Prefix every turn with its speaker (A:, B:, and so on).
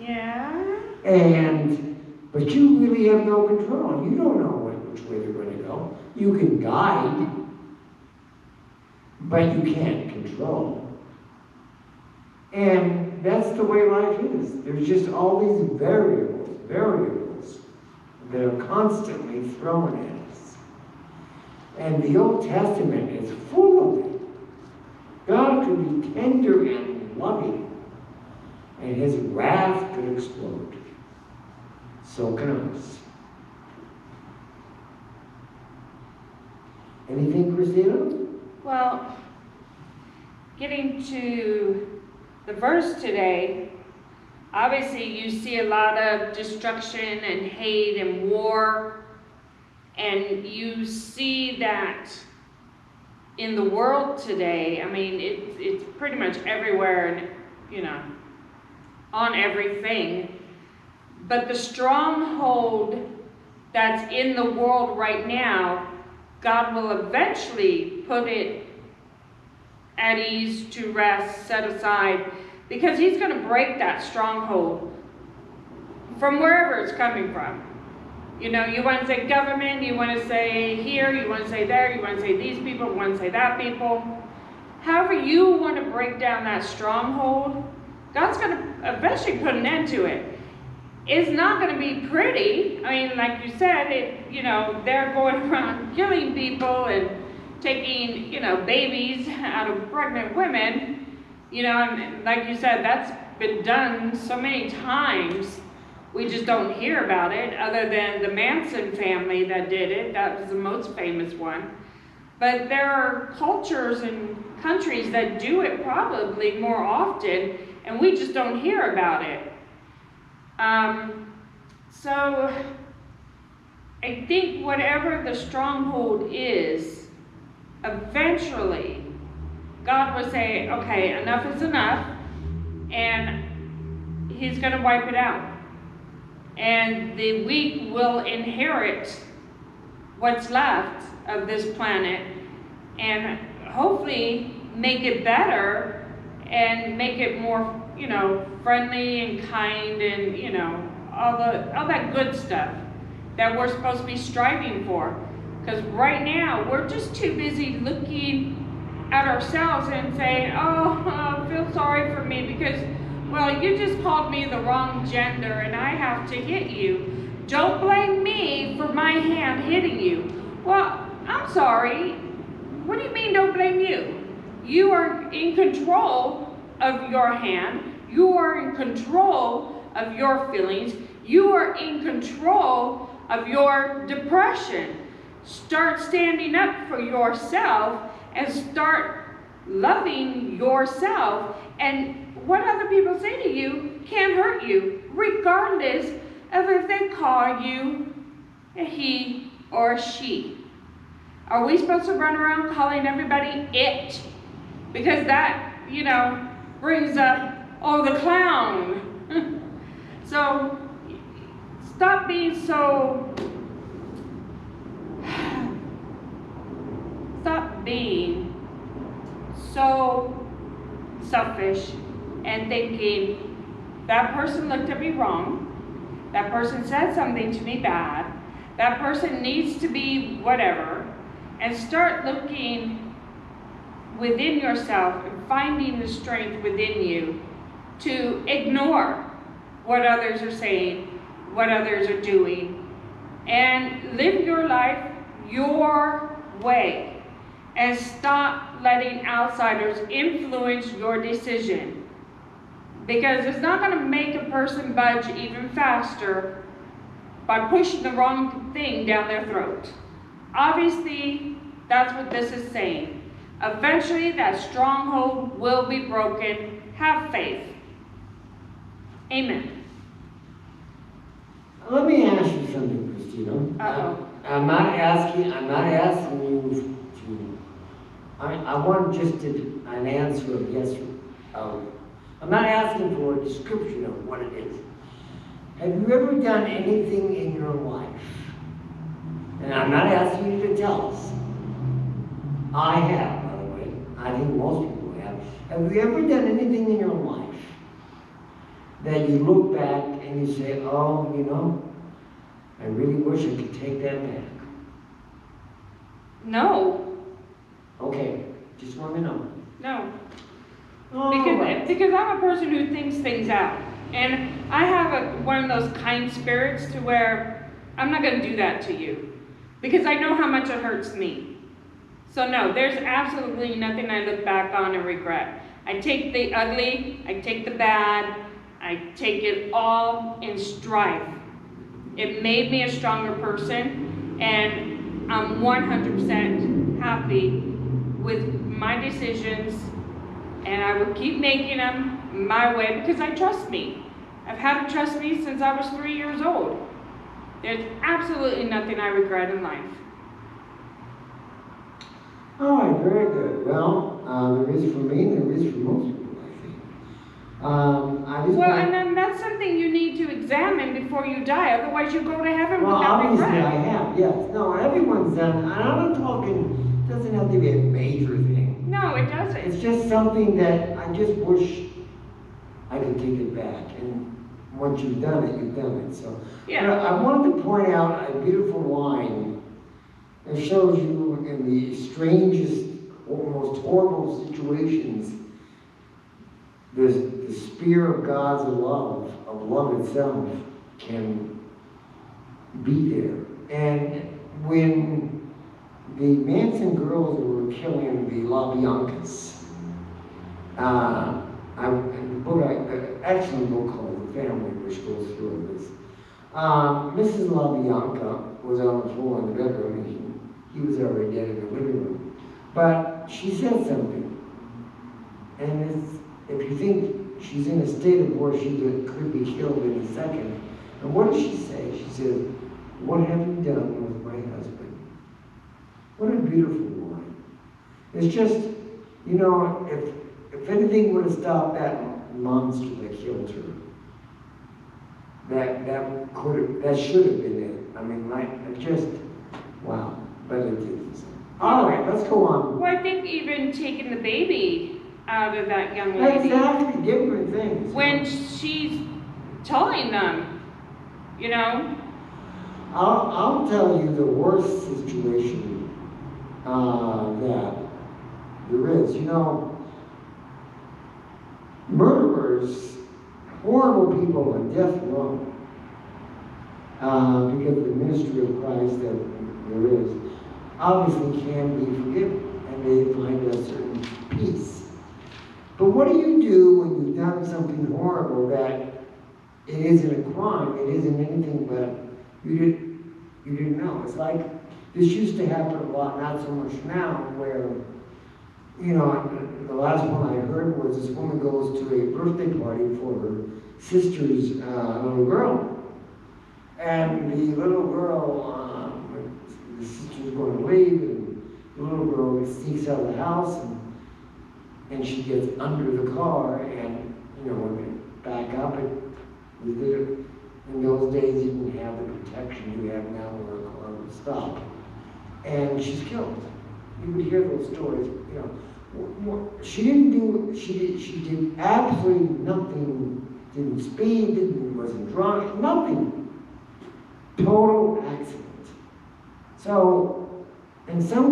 A: Yeah.
B: But you really have no control. You don't know which way they're going to go. You can guide, but you can't control. And that's the way life is. There's just all these variables that are constantly thrown at us. And the Old Testament is full of it. God could be tender and loving, and his wrath could explode. So can us. Anything, Christina?
A: Well, getting to the verse today, obviously you see a lot of destruction and hate and war, and you see that in the world today. I mean, it's pretty much everywhere, and on everything. But the stronghold that's in the world right now, God will eventually put it at ease, to rest, set aside, because he's going to break that stronghold from wherever it's coming from. You want to say government, you want to say here, you want to say there, you want to say these people, you want to say that people. However you want to break down that stronghold, God's going to eventually put an end to it. It's not going to be pretty. I mean, like you said, they're going around killing people and taking, babies out of pregnant women. And like you said, that's been done so many times. We just don't hear about it, other than the Manson family that did it. That was the most famous one. But there are cultures and countries that do it probably more often, and we just don't hear about it. So I think whatever the stronghold is, eventually God will say, okay, enough is enough, and he's going to wipe it out. And the weak will inherit what's left of this planet, and hopefully make it better and make it more, friendly and kind, and all that good stuff that we're supposed to be striving for. Because right now we're just too busy looking at ourselves and saying, oh, feel sorry for me because, well, you just called me the wrong gender and I have to hit you. Don't blame me for my hand hitting you. Well, I'm sorry. What do you mean don't blame you? You are in control of your hand. You are in control of your feelings. You are in control of your depression. Start standing up for yourself and start loving yourself. And what other people say to you can't hurt you, regardless of if they call you a he or a she. Are we supposed to run around calling everybody it? Because that, brings up, oh, the clown. So stop being so selfish and thinking that person looked at me wrong, that person said something to me bad, that person needs to be whatever, and start looking within yourself and finding the strength within you to ignore what others are saying, what others are doing, and live your life your way. And stop letting outsiders influence your decision. Because it's not going to make a person budge even faster by pushing the wrong thing down their throat. Obviously, that's what this is saying. Eventually, that stronghold will be broken. Have faith. Amen.
B: Let me ask you something, Christina.
A: Uh-oh.
B: I'm not asking you to. I want just an answer of yes. I'm not asking for a description of what it is. Have you ever done anything in your life? And I'm not asking you to tell us. I have, by the way. I think most people have. Have you ever done anything in your life that you look back and you say, oh, you know, I really wish I could take that back?
A: No,
B: Okay, just want to know.
A: no.
B: All right.
A: Because I'm a person who thinks things out. And I have one of those kind spirits to where I'm not going to do that to you. Because I know how much it hurts me. So no, there's absolutely nothing I look back on and regret. I take the ugly, I take the bad, I take it all in strife. It made me a stronger person, and I'm 100% happy with my decisions, and I will keep making them my way because I trust me. I've had to trust me since I was 3 years old. There's absolutely nothing I regret in life.
B: All right, very good. Well, there is for me and there is for most people, I think. I just
A: Well,
B: want-
A: and then that's something you need to examine before you die. Otherwise, you go to heaven
B: Well,
A: without
B: obviously I
A: regret.
B: have, yes. No, everyone's done, and I'm not talking, doesn't have to be a major thing.
A: No, it doesn't.
B: It's just something that I just wish I could take it back. And once you've done it, you've done it, so.
A: Yeah.
B: But I wanted to point out a beautiful line that shows you in the strangest, most horrible situations, the spear of God's love itself, can be there. And when the Manson girls were killing the LaBiancas, in the book, an excellent book called The Family, which goes through this. Mrs. LaBianca was on the floor in the bedroom, and he was already dead in the living room. But she said something, and if you think she's in a state of where she could be killed in a second, and what does she say? She says, "What have you done with my husband?" What a beautiful line. It's just, you know, if anything would have stopped that monster that killed her, that should have been it. I mean, like, just, wow, but it didn't. All right, let's go on.
A: Well, I think even taking the baby out of that young lady,
B: Exactly, different things.
A: when she's telling them, you know,
B: I'll tell you the worst situation that there is. You know, murderers, horrible people on death row, because of the ministry of Christ that there is, obviously can be forgiven, and they find a certain peace. But what do you do when you've done something horrible that it isn't a crime, it isn't anything but you didn't know? It's like, this used to happen a lot, not so much now, where, you know, the last one I heard was this woman goes to a birthday party for her sister's little girl. And the little girl, the sister's going to leave, and the little girl sneaks out of the house, and she gets under the car, and, you know, when they back up, in those days you didn't have the protection you have now where a car would stop. And she's killed. You would hear those stories, you know. She did absolutely nothing, didn't speed, wasn't drunk, nothing. Total accident. So, in some